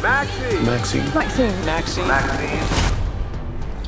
Maxine.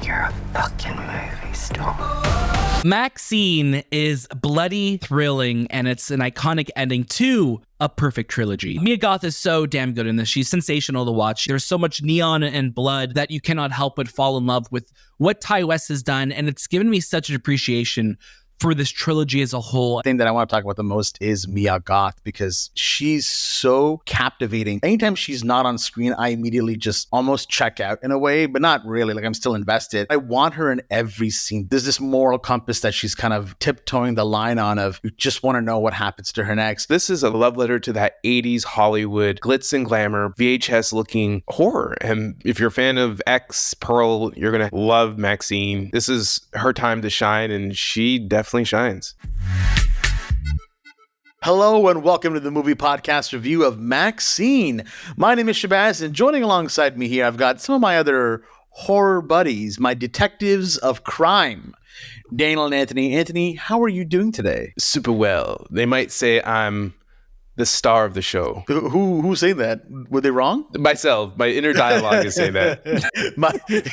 You're a fucking movie star. Maxine is bloody, thrilling, and it's an iconic ending to a perfect trilogy. Mia Goth is so damn good in this. She's sensational to watch. There's so much neon and blood that you cannot help but fall in love with what Ty West has done, and it's given me such an appreciation for this trilogy as a whole. The thing that I want to talk about the most is Mia Goth, because she's so captivating. Anytime she's not on screen, I immediately just almost check out in a way, but not really. Like, I'm still invested. I want her in every scene. There's this moral compass that she's kind of tiptoeing the line on of, you just want to know what happens to her next. This is a love letter to that 80s Hollywood glitz and glamour, VHS looking horror. And if you're a fan of X, Pearl, you're going to love Maxine. This is her time to shine, and she definitely shines. Hello and welcome to the movie podcast review of Maxine. My name is Shahbaz, and joining alongside me here, I've got some of my other horror buddies, my detectives of crime, Daniel and Anthony. Anthony, how are you doing today? Super well. They might say I'm the star of the show. Who's saying that? Were they wrong? Myself. My inner dialogue is saying that.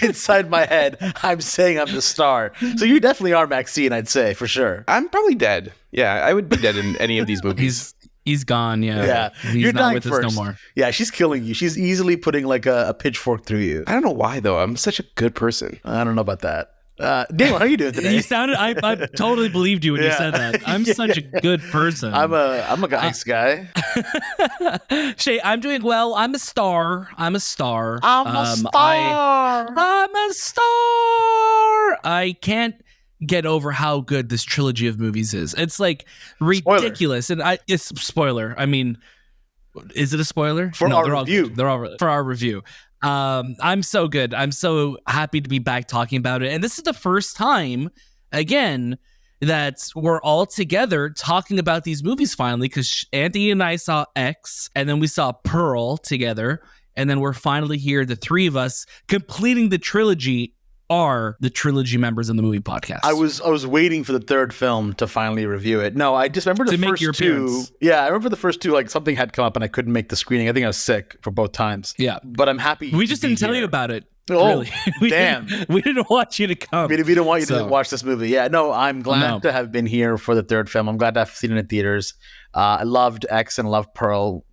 Inside my head, I'm saying I'm the star. So you definitely are Maxine, I'd say, for sure. I'm probably dead. Yeah, I would be dead in any of these movies. He's gone, yeah. He's You're not with first. us No more. Yeah, she's killing you. She's easily putting like a pitchfork through you. I don't know why, though. I'm such a good person. I don't know about that. Daniel, how are you doing today? You sounded. I totally believed you when you said that. I'm such a good person. I'm a nice guy. Shay, I'm doing well. I'm a star. I'm a star. I can't get over how good this trilogy of movies is. It's like ridiculous. Spoiler. And it's spoiler. I mean, is it a spoiler? For our review. They're all for our review. I'm so good. I'm so happy to be back talking about it. And this is the first time, again, that we're all together talking about these movies finally, because Anthony and I saw X, and then we saw Pearl together, and then we're finally here, the three of us, completing the trilogy. Are the trilogy members in the movie podcast. I was waiting for the third film to finally review it. No, I just remember the first two. Appearance. Yeah, I remember the first two, like something had come up and I couldn't make the screening. I think I was sick for both times. Yeah. But I'm happy. We just didn't tell you about it. Oh, really. Damn. We didn't want you to come. We didn't want you to watch this movie. Yeah, no, I'm glad to have been here for the third film. I'm glad to have seen it in theaters. I loved X and loved Pearl.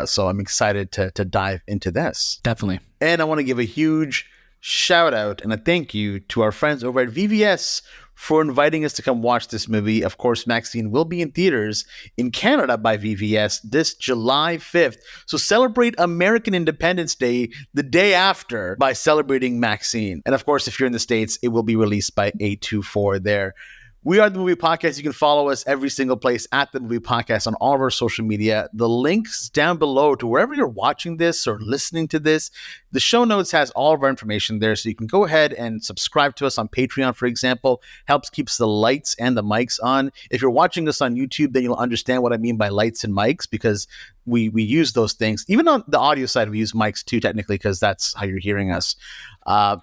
So I'm excited to dive into this. Definitely. And I want to give a huge shout out and a thank you to our friends over at VVS for inviting us to come watch this movie. Of course, Maxine will be in theaters in Canada by VVS this July 5th. So celebrate American Independence Day the day after by celebrating Maxine. And of course, if you're in the States, it will be released by A24 there. We are The Movie Podcast. You can follow us every single place at The Movie Podcast on all of our social media. The links down below to wherever you're watching this or listening to this. The show notes has all of our information there, so you can go ahead and subscribe to us on Patreon, for example. Helps keeps the lights and the mics on. If you're watching us on YouTube, then you'll understand what I mean by lights and mics, because we use those things. Even on the audio side, we use mics too, technically, because that's how you're hearing us.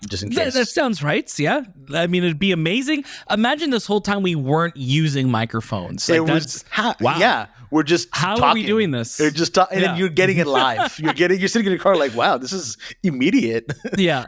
Just in case. That sounds right. Yeah. I mean, it'd be amazing. Imagine this whole time we weren't using microphones. Like, wow. Yeah. We're just How talking. are we doing this? You're just and then you're getting it live. You're sitting in your car like, wow, this is immediate. Yeah.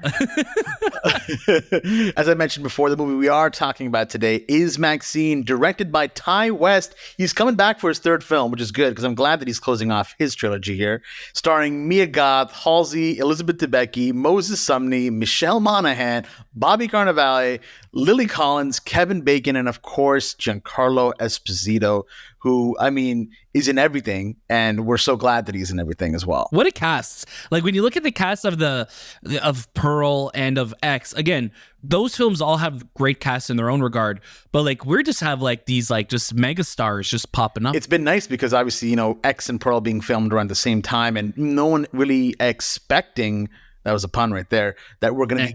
As I mentioned before, the movie we are talking about today is Maxine, directed by Ty West. He's coming back for his third film, which is good because I'm glad that he's closing off his trilogy here. Starring Mia Goth, Halsey, Elizabeth Debicki, Moses Sumney, Michelle Monaghan, Bobby Cannavale, Lily Collins, Kevin Bacon, and of course, Giancarlo Esposito, who, I mean, is in everything, and we're so glad that he's in everything as well. What a cast. Like, when you look at the cast of Pearl and of X, again, those films all have great casts in their own regard, but like, we're just have like these like just mega stars just popping up. It's been nice because obviously, you know, X and Pearl being filmed around the same time, and no one really expecting, that was a pun right there, that we're going to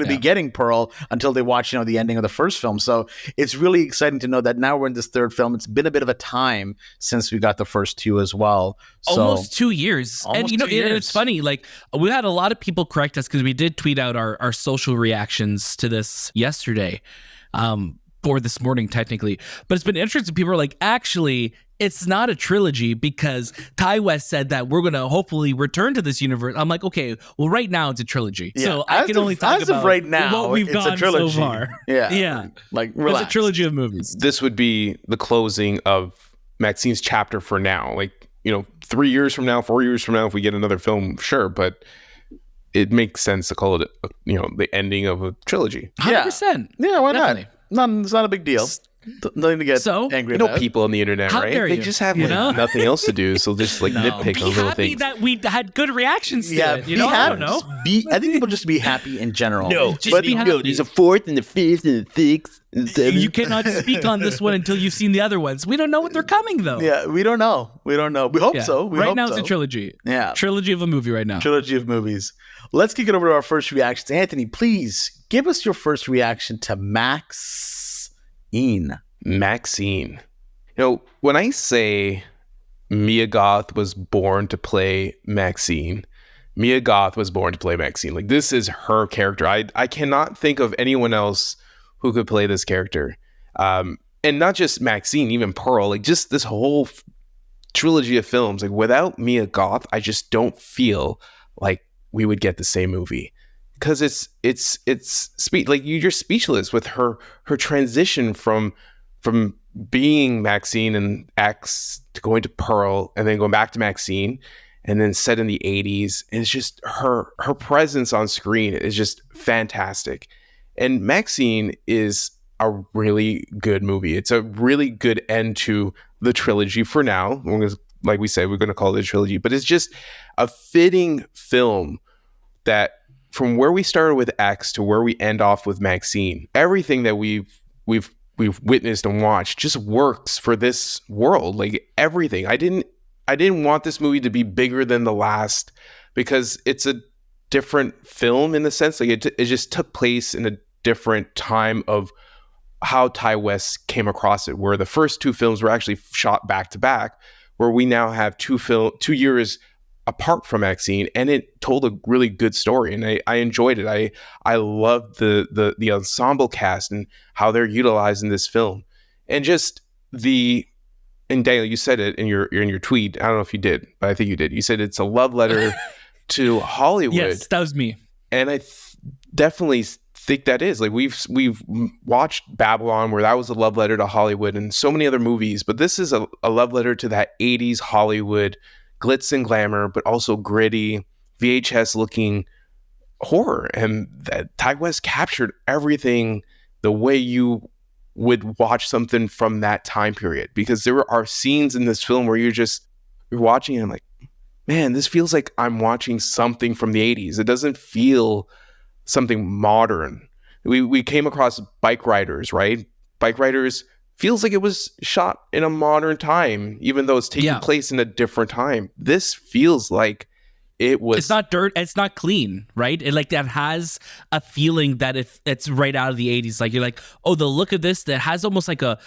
be getting Pearl until they watch, you know, the ending of the first film. So it's really exciting to know that now we're in this third film. It's been a bit of a time since we got the first two as well. So, almost 2 years. And you know, and it's funny, like, we had a lot of people correct us because we did tweet out our social reactions to this yesterday. or this morning technically, but it's been interesting. People are like, actually, it's not a trilogy because Ty West said that we're going to hopefully return to this universe. I'm like, okay, well, right now it's a trilogy. Yeah, So I can only talk about right now, what we've it's gone a trilogy. so far. Yeah. Like, relax. It's a trilogy of movies. This would be the closing of Maxine's chapter for now. Like, 3 years from now, 4 years from now, if we get another film, sure. But it makes sense to call it, the ending of a trilogy. 100%. Yeah, why Definitely. not? It's not a big deal. Nothing to get angry about. People on the internet, How right? dare They you? just have nothing else to do, so just nitpick Be on little happy things. that we had good reactions to it. Be I happy. don't know. I think people just be happy in general. Just be happy. There's a fourth and a fifth and a sixth and a seventh. You cannot speak on this one until you've seen the other ones. We don't know what they're coming, though. Yeah, we don't know. We hope Yeah. so. Right now, it's a trilogy. Yeah. Trilogy of a movie right now. Trilogy of movies. Let's kick it over to our first reactions. Anthony, please give us your first reaction to MaXXXine. Maxine. When I say Mia Goth was born to play Maxine, Mia Goth was born to play Maxine. Like, this is her character. I cannot think of anyone else who could play this character. And not just Maxine, even Pearl. Like, just this whole trilogy of films. Like, without Mia Goth, I just don't feel like we would get the same movie. Because it's like, you're speechless with her transition from being Maxine and X to going to Pearl and then going back to Maxine and then set in the 80s. And it's just her presence on screen is just fantastic. And Maxine is a really good movie. It's a really good end to the trilogy for now. Like we said, we're going to call it a trilogy, but it's just a fitting film that from where we started with X to where we end off with Maxine, everything that we've witnessed and watched just works for this world. Like, everything. I didn't want this movie to be bigger than the last because it's a different film in the sense, like, it just took place in a different time of how Ty West came across it, where the first two films were actually shot back to back, where we now have 2 years apart from Maxine, and it told a really good story, and I enjoyed it. I loved the ensemble cast and how they're utilized in this film, and just and Daniel, you said it in your tweet. I don't know if you did, but I think you did. You said it's a love letter to Hollywood. Yes, that was me. And I definitely think that is. Like, we've watched Babylon, where that was a love letter to Hollywood, and so many other movies, but this is a love letter to that 80s Hollywood glitz and glamour, but also gritty VHS looking horror. And that Ty West captured everything the way you would watch something from that time period, because there are scenes in this film where you're watching and I'm like, man, this feels like I'm watching something from the 80s. It doesn't feel something modern. We came across Bike Riders, right? Bike Riders feels like it was shot in a modern time, even though it's taking place in a different time. This feels like it was. It's not dirt. It's not clean, right? It, like, that has a feeling that it's right out of the 80s. Like, you're like, oh, the look of this, that has almost like a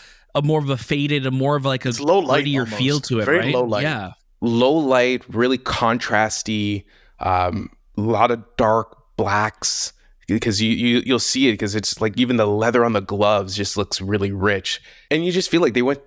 more of a faded, a more of like a low light, grittier almost. feel to it, Very right? low light. Yeah. Low light, really contrasty, a lot of dark blacks, because you'll see it, because it's like even the leather on the gloves just looks really rich, and you just feel like they went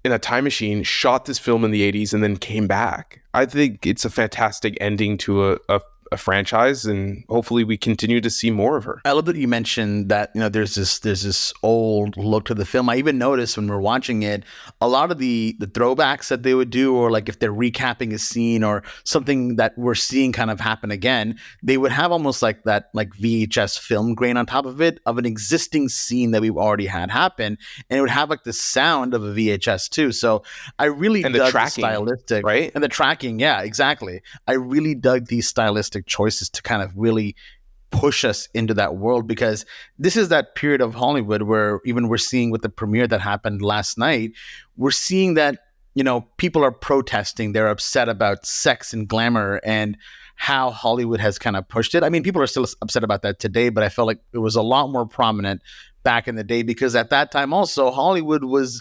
in a time machine, shot this film in the 80s, and then came back. I think it's a fantastic ending to a franchise, and hopefully we continue to see more of her. I love that you mentioned that, there's this old look to the film. I even noticed when we're watching it, a lot of the throwbacks that they would do, or like if they're recapping a scene or something that we're seeing kind of happen again, they would have almost like that, like VHS film grain on top of it, of an existing scene that we've already had happen, and it would have like the sound of a VHS too. So I really dug the stylistic, right? And the tracking, yeah, exactly. I really dug these stylistic choices to kind of really push us into that world, because this is that period of Hollywood where even we're seeing with the premiere that happened last night, we're seeing that, people are protesting. They're upset about sex and glamour and how Hollywood has kind of pushed it. I mean, people are still upset about that today, but I felt like it was a lot more prominent back in the day, because at that time also Hollywood was,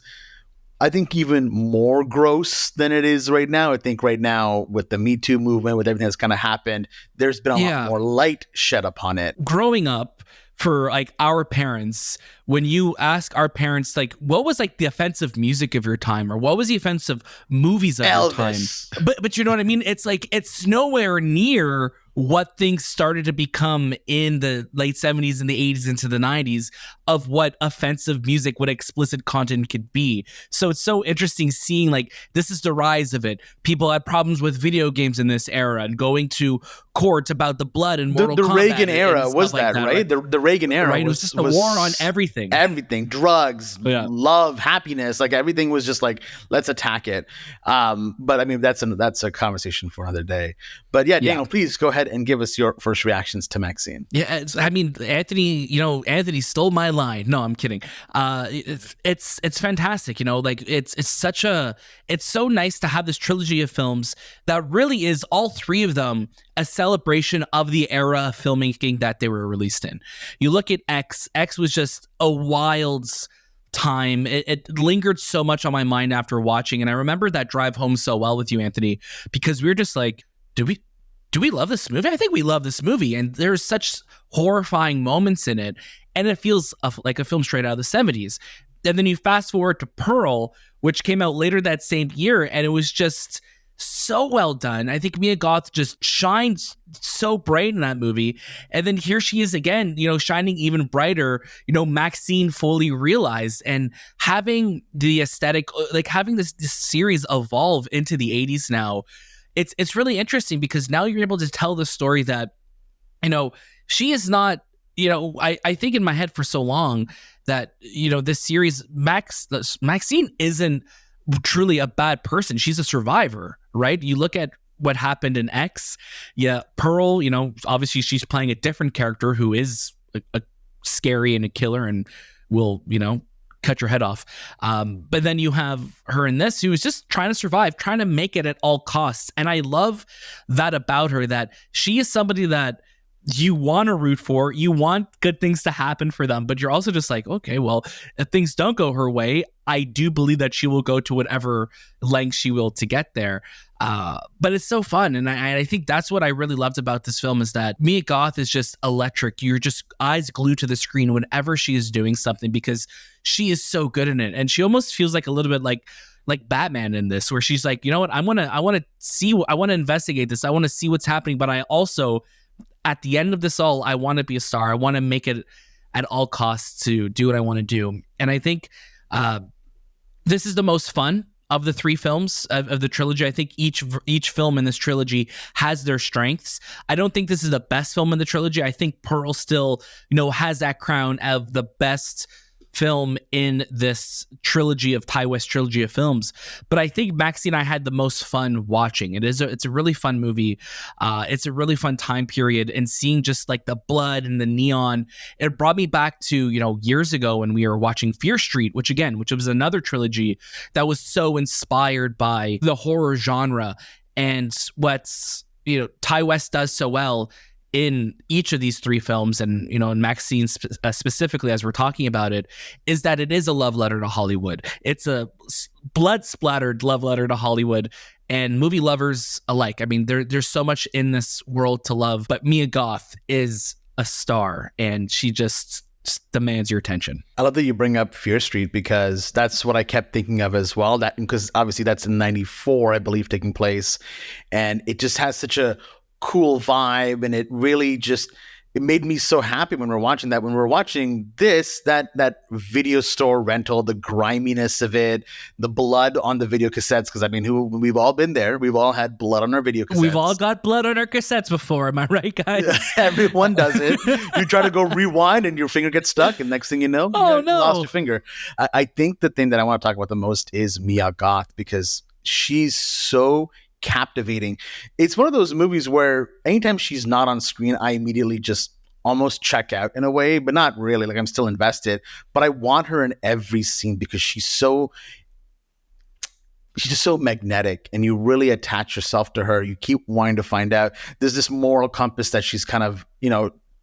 I think, even more gross than it is right now. I think right now with the Me Too movement, with everything that's kind of happened, there's been a lot more light shed upon it. Growing up, for like our parents, when you ask our parents, like, what was like the offensive music of your time, or what was the offensive movies of your time? But you know what I mean? It's like, it's nowhere near what things started to become in the late 70s and the 80s into the 90s of what offensive music, what explicit content could be. So it's so interesting seeing like this is the rise of it. People had problems with video games in this era and going to court about the blood and Mortal Kombat. The Reagan era was that, right? The Reagan era, right? It was just a war on everything. Everything, drugs, love, happiness, like everything was just like, let's attack it. But I mean, that's a conversation for another day. But yeah, Daniel, please go ahead and give us your first reactions to MaXXine. Yeah, I mean, Anthony stole my line. No, I'm kidding. It's fantastic. Like it's so nice to have this trilogy of films that really is, all three of them, a celebration of the era of filmmaking that they were released in. You look at X was just a wild time. It lingered so much on my mind after watching, and I remember that drive home so well with you, Anthony, because we were just like, do we love this movie? I think we love this movie, and there's such horrifying moments in it, and it feels like a film straight out of the 70s. And then you fast forward to Pearl, which came out later that same year, and it was just so well done. I think Mia Goth just shines so bright in that movie. And then here she is again, shining even brighter, Maxine fully realized, and having the aesthetic, like having this series evolve into the 80s now. It's really interesting because now you're able to tell the story that, she is not, I think in my head for so long that, this series, Maxine isn't truly a bad person. She's a survivor, right? You look at what happened in X. Yeah, Pearl, obviously she's playing a different character who is a scary and a killer and will, cut your head off. But then you have her in this, who is just trying to survive, trying to make it at all costs. And I love that about her, that she is somebody that you want to root for, you want good things to happen for them, but you're also just like, okay, well, if things don't go her way, I do believe that she will go to whatever length she will to get there. But it's so fun. And I think that's what I really loved about this film, is that Mia Goth is just electric. You're just eyes glued to the screen whenever she is doing something, because she is so good in it. And she almost feels like a little bit like Batman in this, where she's like, you know what, I want to investigate this. I want to see what's happening. But I also, at the end of this all, I want to be a star. I want to make it at all costs to do what I want to do. And I think this is the most fun of the three films of the trilogy. I think each film in this trilogy has their strengths. I don't think this is the best film in the trilogy. I think Pearl still, has that crown of the best film in this trilogy of Ty West trilogy of films. But I think Maxine, I had the most fun watching. It's a really fun movie. It's a really fun time period, and seeing just like the blood and the neon, it brought me back to, years ago when we were watching Fear Street, which was another trilogy that was so inspired by the horror genre. And what's, Ty West does so well in each of these three films, and in Maxine specifically, as we're talking about it, is that it is a love letter to Hollywood. It's a blood splattered love letter to Hollywood and movie lovers alike. I mean, there's so much in this world to love, but Mia Goth is a star, and she just demands your attention. I love that you bring up Fear Street, because that's what I kept thinking of as well. That, because obviously that's in '94, I believe, taking place, and it just has such a cool vibe, and it really just, it made me so happy when we're watching that. When we're watching this, that video store rental, the griminess of it, the blood on the video cassettes, because I mean, we've all been there. We've all had blood on our video cassettes. We've all got blood on our cassettes before. Am I right, guys? Everyone does it. You try to go rewind and your finger gets stuck, and next thing you know, you lost your finger. I think the thing that I want to talk about the most is Mia Goth, because she's so captivating. It's one of those movies where anytime she's not on screen, I immediately just almost check out in a way, but not really. Like, I'm still invested, but I want her in every scene because she's just so magnetic, and you really attach yourself to her. You keep wanting to find out. There's this moral compass that she's kind of,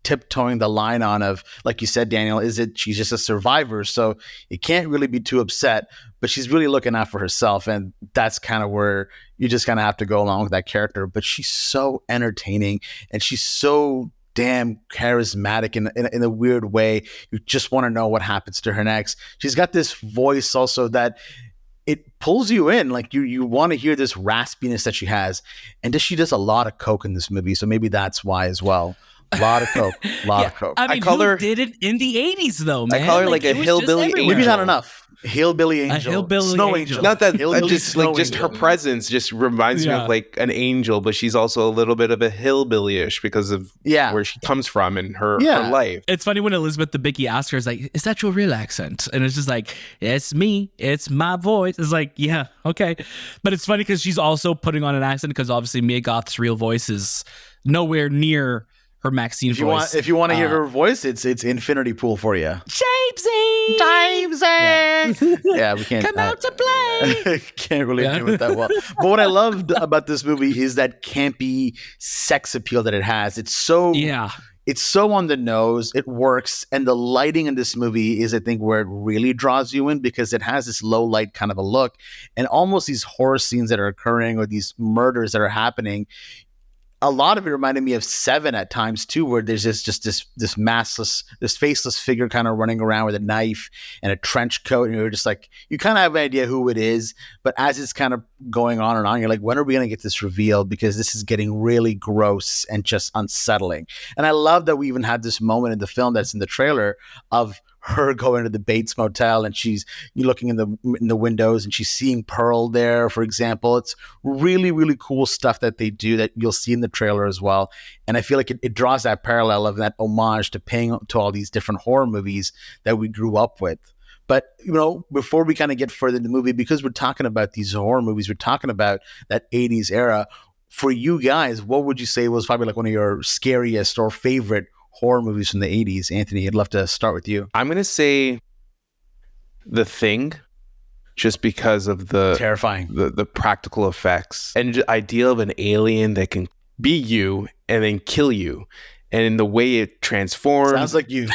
tiptoeing the line on of, like you said, Daniel, she's just a survivor, so you can't really be too upset, but she's really looking out for herself, and that's kind of where you just kind of have to go along with that character. But she's so entertaining, and she's so damn charismatic in a weird way. You just want to know what happens to her next. She's got this voice also that it pulls you in. Like you want to hear this raspiness that she has. And she does a lot of coke in this movie. So maybe that's why as well. A lot of coke. A lot of coke. I mean, who did it in the 80s though, man? I call her like a hillbilly angel. Maybe not enough. Hillbilly angel. A hillbilly snow angel. Not that Hillbilly just like just angel. her presence just reminds me of like an angel, but she's also a little bit of a hillbilly-ish because of where she comes from and her life. It's funny when Elizabeth Debicki asks her, "Is like, is that your real accent?" And it's just like, "It's me. It's my voice." It's like, yeah, okay. But it's funny because she's also putting on an accent because obviously Mia Goth's real voice is nowhere near her Maxine voice. If you want to hear her voice, it's Infinity Pool for you. Jamesy! Yeah, we can't Come out to play. Can't really do it that well. But what I loved about this movie is that campy sex appeal that it has. It's so on the nose. It works, and the lighting in this movie is, I think, where it really draws you in because it has this low light kind of a look, and almost these horror scenes that are occurring or these murders that are happening. A lot of it reminded me of Seven at times too, where there's this massless, this faceless figure kind of running around with a knife and a trench coat, and you're just like, you kind of have an idea who it is, but as it's kind of going on and on, you're like, when are we going to get this revealed? Because this is getting really gross and just unsettling. And I love that we even had this moment in the film that's in the trailer of her going to the Bates Motel and she's looking in the windows and she's seeing Pearl there, for example. It's really, really cool stuff that they do that you'll see in the trailer as well. And I feel like it draws that parallel of that homage to paying to all these different horror movies that we grew up with. But, before we kind of get further in the movie, because we're talking about these horror movies, we're talking about that 80s era. For you guys, what would you say was probably like one of your scariest or favorite horror movies from the 80s? Anthony, I'd love to start with you. I'm going to say The Thing, just because of the terrifying, the practical effects and the idea of an alien that can be you and then kill you, and in the way it transforms. Sounds like you.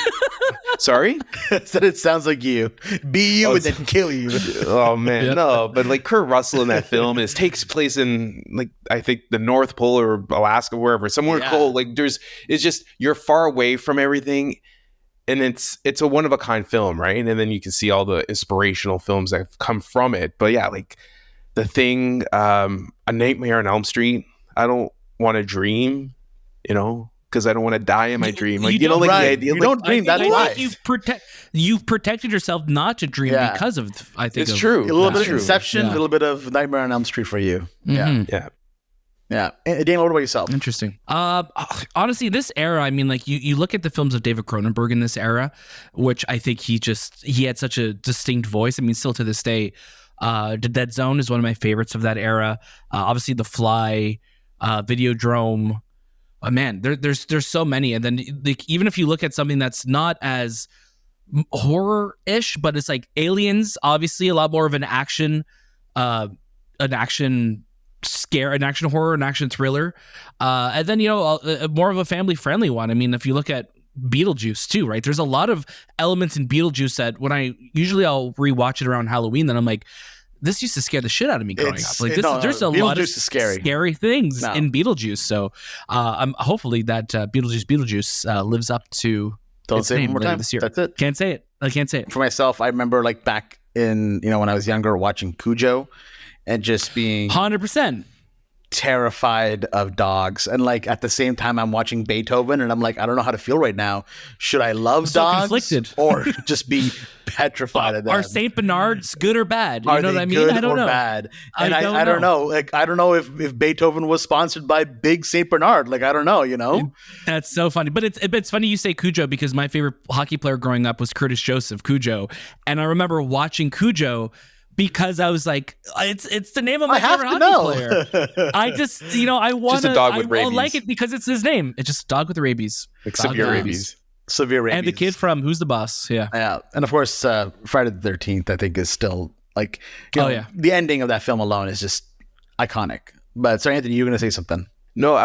Sorry? I said it sounds like you. Be you and then kill you. Oh man, no. But like Kurt Russell in that film, it takes place in like I think the North Pole or Alaska, wherever, somewhere cold. Like it's just you're far away from everything, and it's a one of a kind film, right? And then you can see all the inspirational films that have come from it. But yeah, like The Thing, A Nightmare on Elm Street. I don't want to dream, because I don't want to die in my dream. Like, the idea. You don't dream. That's life. You've protected yourself not to dream because of. I think it's true. A little bit of Inception, a little bit of Nightmare on Elm Street for you. Mm-hmm. Yeah. And Daniel, what about yourself? Interesting. Honestly, this era, I mean, like you look at the films of David Cronenberg in this era, which I think he had such a distinct voice. I mean, still to this day, The Dead Zone is one of my favorites of that era. Obviously, The Fly, Videodrome. Oh, man, there's so many. And then like, even if you look at something that's not as horror-ish, but it's like Aliens, obviously a lot more of an action scare, an action horror, an action thriller. And then, more of a family-friendly one. I mean, if you look at Beetlejuice too, right? There's a lot of elements in Beetlejuice that when I'll rewatch it around Halloween, then I'm like, this used to scare the shit out of me growing up. Like there's a lot of scary things in Beetlejuice. So I'm hopefully that Beetlejuice lives up to its name later this year. That's it. Can't say it. I can't say it. For myself, I remember like back in, when I was younger watching Cujo and just being 100%. terrified of dogs, and like at the same time I'm watching Beethoven and I'm like, I don't know how to feel right now. Should I love dogs conflicted. or just be petrified of them? Are Saint Bernards good or bad? You know what I mean? Good I don't or know. Bad? And I don't know. Like I don't know if Beethoven was sponsored by Big Saint Bernard. Like I don't know. That's so funny. But it's funny you say Cujo because my favorite hockey player growing up was Curtis Joseph, Cujo, and I remember watching Cujo. Because I was like, it's the name of my favorite hockey player. I just, I want to. I like it because it's his name. It's just a dog with rabies. Like severe rabies. Severe rabies. And the kid from Who's the Boss? Yeah. Yeah. And of course, Friday the 13th, I think, is still like, the ending of that film alone is just iconic. But sorry, Anthony, you were going to say something. No,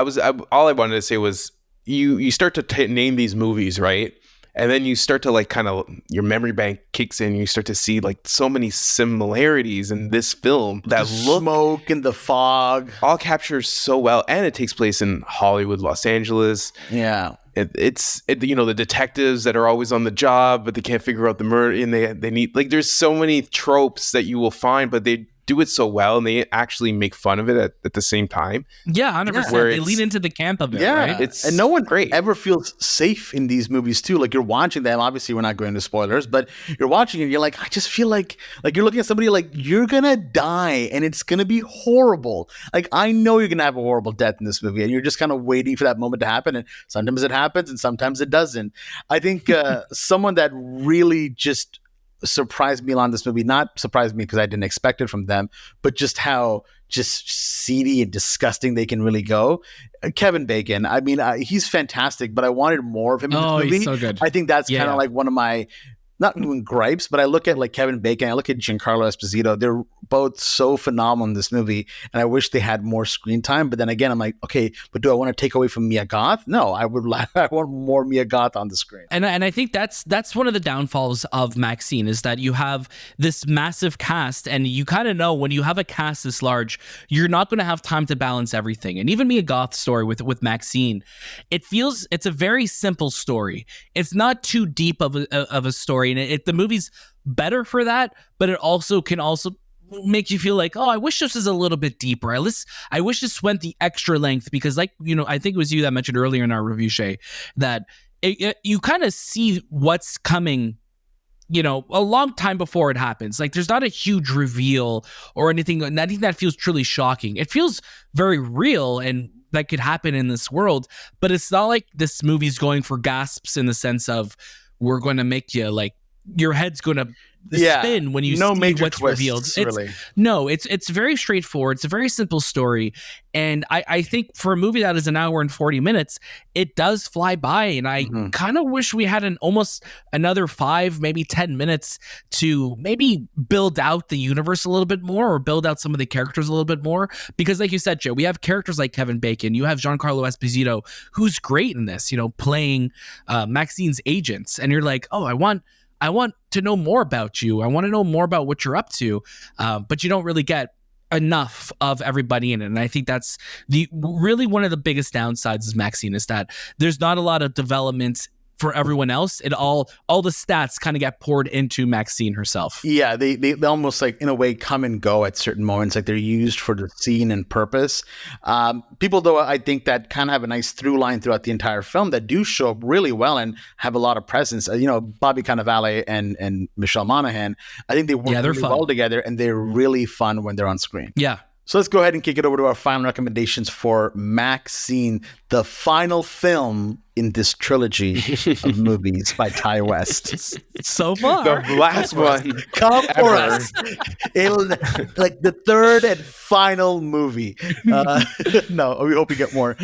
all I wanted to say was you start to name these movies, right? And then you start to like kind of your memory bank kicks in. You start to see like so many similarities in this film that smoke and the fog all captures so well. And it takes place in Hollywood, Los Angeles. Yeah. It's the detectives that are always on the job, but they can't figure out the murder. And they need, like, there's so many tropes that you will find, but they do it so well, and they actually make fun of it at the same time. Yeah, 100%. They lean into the camp of it, right? And no one ever feels safe in these movies too. Like, you're watching them. Obviously, we're not going into spoilers, but you're watching and you're like, I just feel like you're looking at somebody like, you're gonna die and it's gonna be horrible. Like, I know you're gonna have a horrible death in this movie, and you're just kind of waiting for that moment to happen. And sometimes it happens, and sometimes it doesn't. I think someone that really just surprised me on this movie, not surprised me because I didn't expect it from them, but just how just seedy and disgusting they can really go. Kevin Bacon. I mean, he's fantastic, but I wanted more of him in this movie. He's so good. I think that's kind of like one of my, not even gripes, but I look at like Kevin Bacon, I look at Giancarlo Esposito. They're both so phenomenal in this movie, and I wish they had more screen time. But then again, I'm like, okay, but do I want to take away from Mia Goth? No, I want more Mia Goth on the screen. And I think that's one of the downfalls of MaXXXine, is that you have this massive cast, and you kind of know when you have a cast this large, you're not going to have time to balance everything. And even Mia Goth's story with MaXXXine, it's a very simple story. It's not too deep of a story, and the movie's better for that, but it can also make you feel like, oh, I wish this was a little bit deeper. I wish this went the extra length, because, like, I think it was you that mentioned earlier in our review, Shay, that you kind of see what's coming, a long time before it happens. Like, there's not a huge reveal or anything that feels truly shocking. It feels very real and that could happen in this world, but it's not like this movie's going for gasps in the sense of, we're going to make you like, your head's going to spin when you see what's revealed. It's very straightforward. It's a very simple story. And I think for a movie that is an hour and 40 minutes, it does fly by. And I kind of wish we had almost another 5, maybe 10 minutes to maybe build out the universe a little bit more, or build out some of the characters a little bit more. Because like you said, Joe, we have characters like Kevin Bacon. You have Giancarlo Esposito, who's great in this, playing Maxine's agents. And you're like, oh, I want to know more about you. I want to know more about what you're up to. But you don't really get enough of everybody in it. And I think that's really one of the biggest downsides of MaXXXine, is that there's not a lot of development for everyone else. All the stats kind of get poured into MaXXXine herself. Yeah, they almost, like, in a way, come and go at certain moments. Like, they're used for the scene and purpose. People, though, I think that kind of have a nice through line throughout the entire film that do show up really well and have a lot of presence. Bobby Cannavale and Michelle Monaghan, I think they work really well together, and they're really fun when they're on screen. Yeah. So let's go ahead and kick it over to our final recommendations for MaXXXine, the final film in this trilogy of movies by Ty West. So far. The last one. Come for us. It'll, like, the third and final movie. No, we hope you get more.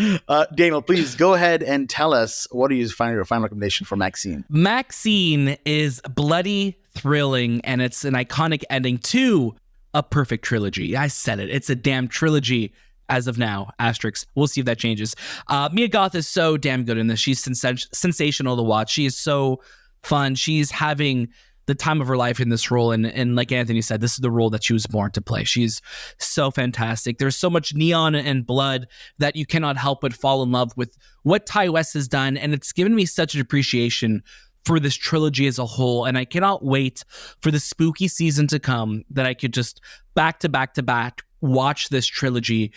Daniel, please go ahead and tell us, what are your final recommendation for MaXXXine? MaXXXine is bloody, thrilling, and it's an iconic ending to a perfect trilogy. I said it. It's a damn trilogy as of now. Asterisks. We'll see if that changes. Mia Goth is so damn good in this. She's sensational to watch. She is so fun. She's having the time of her life in this role. And like Anthony said, this is the role that she was born to play. She's so fantastic. There's so much neon and blood that you cannot help but fall in love with what Ty West has done. And it's given me such an appreciation for this trilogy as a whole, and I cannot wait for the spooky season to come, that I could just back to back watch this trilogy,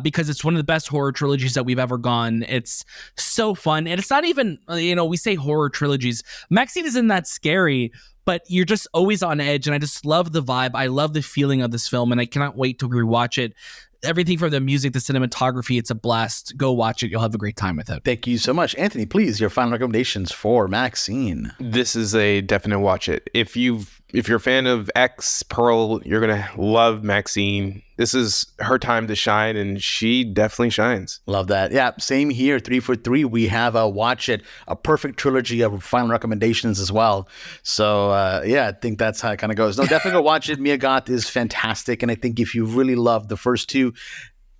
because it's one of the best horror trilogies that we've ever gone. It's so fun, and it's not even, we say horror trilogies. MaXXXine isn't that scary, but you're just always on edge, and I just love the vibe. I love the feeling of this film, and I cannot wait to rewatch it. Everything from the music, the cinematography, it's a blast. Go watch it. You'll have a great time with it. Thank you so much. Anthony, please, your final recommendations for MaXXXine. This is a definite watch it. If you're a fan of X, Pearl, you're going to love MaXXXine. This is her time to shine, and she definitely shines. Love that. Yeah, same here. 3 for 3. We have a watch it, a perfect trilogy of final recommendations as well. So, I think that's how it kind of goes. No, definitely go watch it. Mia Goth is fantastic. And I think if you really love the first two,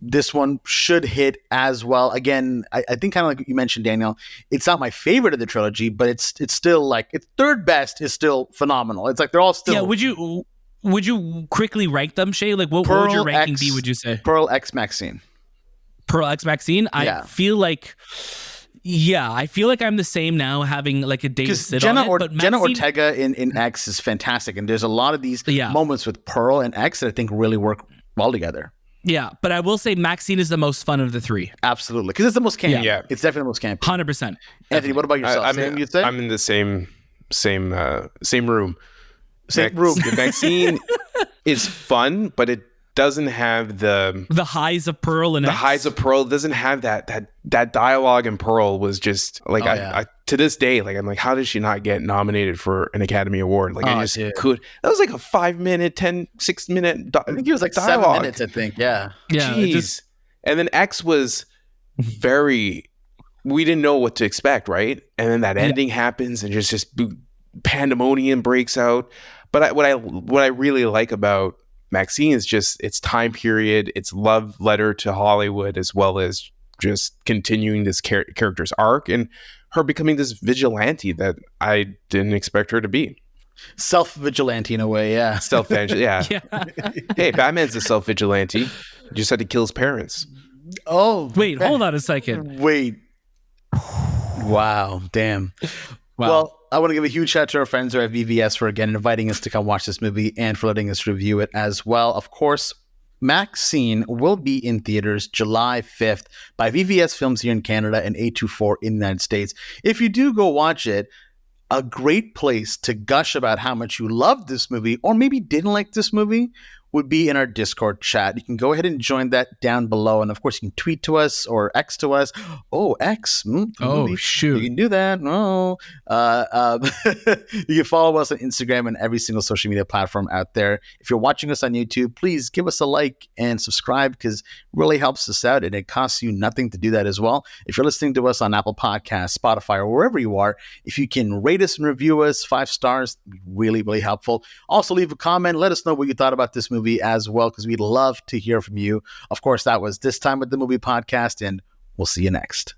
this one should hit as well. Again, I think kind of like you mentioned, Daniel, it's not my favorite of the trilogy, but it's still like its third best is still phenomenal. It's like they're all still. Yeah, would you quickly rank them, Shay? Like what would your ranking be, would you say? Pearl X Maxine. Pearl X Maxine? I feel like I'm the same now, having like a day to sit on it. But Jenna Ortega in X is fantastic, and there's a lot of these moments with Pearl and X that I think really work well together. Yeah, but I will say Maxine is the most fun of the three. Absolutely, because it's the most campy. Yeah, it's definitely the most campy. 100%. Anthony, what about yourself? Same, you'd say? I'm in the same room. Same room. Maxine is fun, but it doesn't have the highs of Pearl and the X. highs of Pearl. Doesn't have that dialogue in Pearl was just like I to this day, like I'm like, how did she not get nominated for an Academy Award? Like I just could. That was like a 5-minute, 6-minute. I think it was like dialogue. 7 minutes. I think, yeah. Jeez. And then X was very. We didn't know what to expect, right? And then that ending happens, and just pandemonium breaks out. But what I really like about Maxine is just its time period, its love letter to Hollywood, as well as just continuing this character's arc and her becoming this vigilante that I didn't expect her to be. Self-vigilante in a way, yeah. Self-vigilante, yeah. Hey, Batman's a self-vigilante. He just had to kill his parents. Oh. Wait, hold on a second. Wait. Wow, damn. Wow. Well, I want to give a huge shout out to our friends at VVS for again inviting us to come watch this movie and for letting us review it as well. Of course, Maxine will be in theaters July 5th by VVS Films here in Canada and A24 in the United States. If you do go watch it, a great place to gush about how much you loved this movie or maybe didn't like this movie would be in our Discord chat. You can go ahead and join that down below. And of course, you can tweet to us or X to us. Oh, X. Shoot. You can do that. No. You can follow us on Instagram and every single social media platform out there. If you're watching us on YouTube, please give us a like and subscribe because it really helps us out and it costs you nothing to do that as well. If you're listening to us on Apple Podcasts, Spotify, or wherever you are, if you can rate us and review us 5 stars, really, really helpful. Also, leave a comment. Let us know what you thought about this movie as well because we'd love to hear from you. Of course, that was This Time with the Movie Podcast, and we'll see you next.